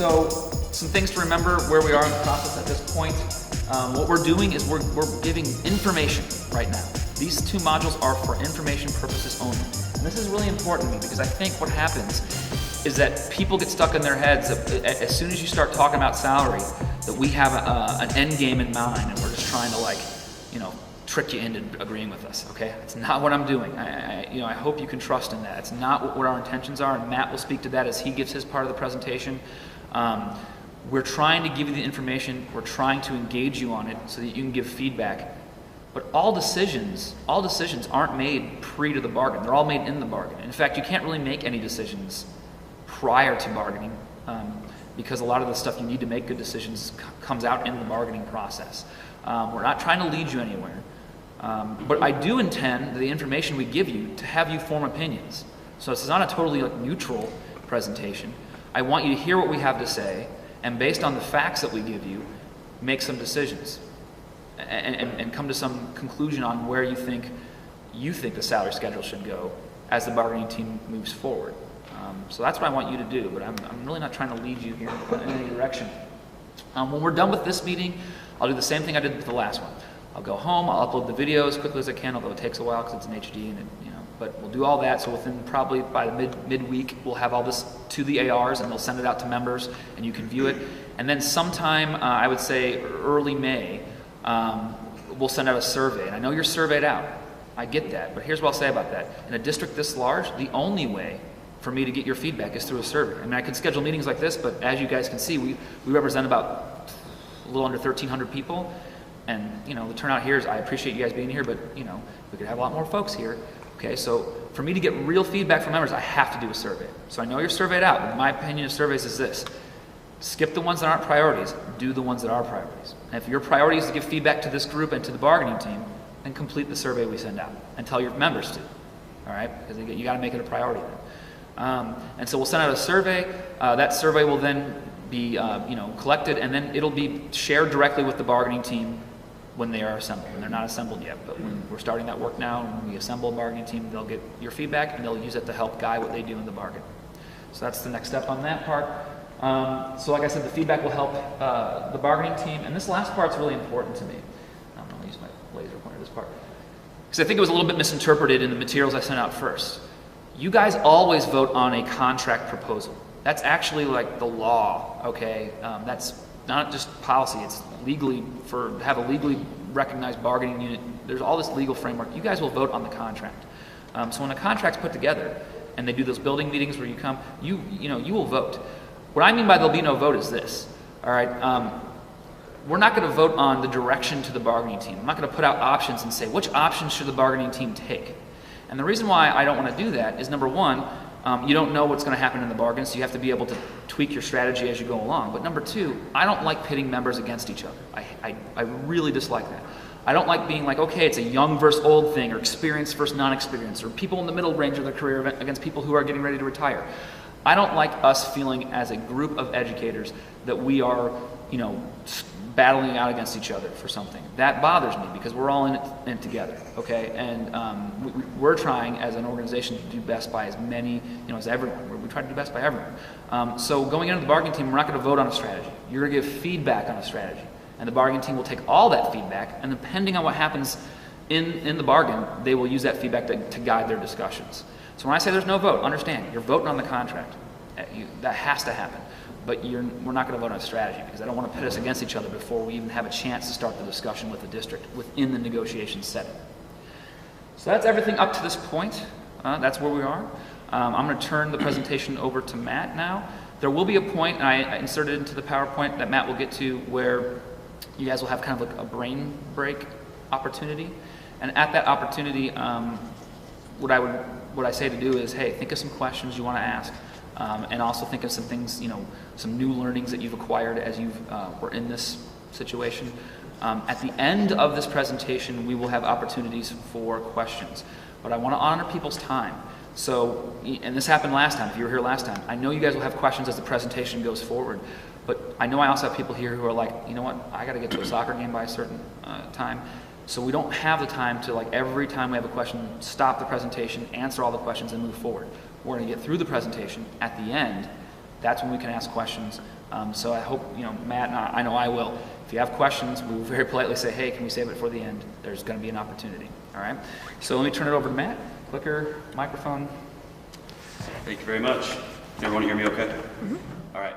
So some things to remember where we are in the process at this point. What we're doing is we're giving information right now. These two modules are for information purposes only. And this is really important to me because I think what happens is that people get stuck in their heads that as soon as you start talking about salary, that we have an end game in mind and we're just trying to trick you into agreeing with us, okay? It's not what I'm doing. I hope you can trust in that. It's not what our intentions are, and Matt will speak to that as he gives his part of the presentation. We're trying to give you the information, we're trying to engage you on it so that you can give feedback. But all decisions aren't made pre to the bargain. They're all made in the bargain. In fact, you can't really make any decisions prior to bargaining because a lot of the stuff you need to make good decisions comes out in the bargaining process. We're not trying to lead you anywhere. But I do intend the information we give you to have you form opinions. So this is not a totally neutral presentation. I want you to hear what we have to say, and based on the facts that we give you, make some decisions and come to some conclusion on where you think the salary schedule should go as the bargaining team moves forward. So that's what I want you to do, but I'm really not trying to lead you here in any direction. When we're done with this meeting, I'll do the same thing I did with the last one. I'll go home, I'll upload the videos as quickly as I can, although it takes a while because it's in HD, but we'll do all that. So within probably by the midweek, we'll have all this to the ARs and they'll send it out to members and you can view it. And then sometime, I would say early May, we'll send out a survey. And I know you're surveyed out. I get that, but here's what I'll say about that. In a district this large, the only way for me to get your feedback is through a survey. I mean, I can schedule meetings like this, but as you guys can see, we represent about a little under 1,300 people. And, the turnout here is, I appreciate you guys being here, but, we could have a lot more folks here. Okay, so for me to get real feedback from members, I have to do a survey. So I know you're surveyed out, but my opinion of surveys is this. Skip the ones that aren't priorities, do the ones that are priorities. And if your priority is to give feedback to this group and to the bargaining team, then complete the survey we send out and tell your members to. All right, because you got to make it a priority then. And so we'll send out a survey. That survey will then be collected, and then it'll be shared directly with the bargaining team when they are assembled. And they're not assembled yet, but when we're starting that work now, and when we assemble a bargaining team, they'll get your feedback and they'll use it to help guide what they do in the bargain. So that's the next step on that part. So like I said, the feedback will help the bargaining team, and this last part's really important to me. I'm going to use my laser pointer this part, because I think it was a little bit misinterpreted in the materials I sent out first. You guys always vote on a contract proposal. That's actually like the law, okay? That's not just policy, it's legally, to have a legally recognized bargaining unit, there's all this legal framework. You guys will vote on the contract. So when a contract's put together, and they do those building meetings where you come, you will vote. What I mean by there'll be no vote is this, all right? We're not gonna vote on the direction to the bargaining team. I'm not gonna put out options and say, which options should the bargaining team take? And the reason why I don't wanna do that is, number one, you don't know what's going to happen in the bargain, so you have to be able to tweak your strategy as you go along. But number two, I don't like pitting members against each other. I really dislike that. I don't like being like, okay, it's a young versus old thing, or experienced versus non-experienced, or people in the middle range of their career against people who are getting ready to retire. I don't like us feeling as a group of educators that we are, battling out against each other for something. That bothers me because we're all in it together, okay? And we're trying as an organization to do best by as many, as everyone. We try to do best by everyone. So going into the bargaining team, we're not going to vote on a strategy. You're going to give feedback on a strategy. And the bargaining team will take all that feedback, and depending on what happens in the bargain, they will use that feedback to guide their discussions. So when I say there's no vote, understand, you're voting on the contract. That has to happen. But we're not going to vote on a strategy because I don't want to pit us against each other before we even have a chance to start the discussion with the district within the negotiation setting. So that's everything up to this point. That's where we are. I'm going to turn the presentation over to Matt now. There will be a point, and I inserted into the PowerPoint, that Matt will get to where you guys will have kind of like a brain break opportunity. And at that opportunity, what I say to do is, hey, think of some questions you want to ask. And also think of some things, some new learnings that you've acquired as you were in this situation. At the end of this presentation, we will have opportunities for questions. But I want to honor people's time. So, and this happened last time, if you were here last time, I know you guys will have questions as the presentation goes forward. But I know I also have people here who are like, you know what, I got to get to a soccer game by a certain time. So we don't have the time to, like, every time we have a question, stop the presentation, answer all the questions, and move forward. We're going to get through the presentation. At the end, that's when we can ask questions. So I hope, Matt and I know I will. If you have questions, we will very politely say, hey, can we save it for the end? There's going to be an opportunity. All right. So let me turn it over to Matt. Clicker, microphone. Thank you very much. Everyone hear me okay? Mm-hmm. All right.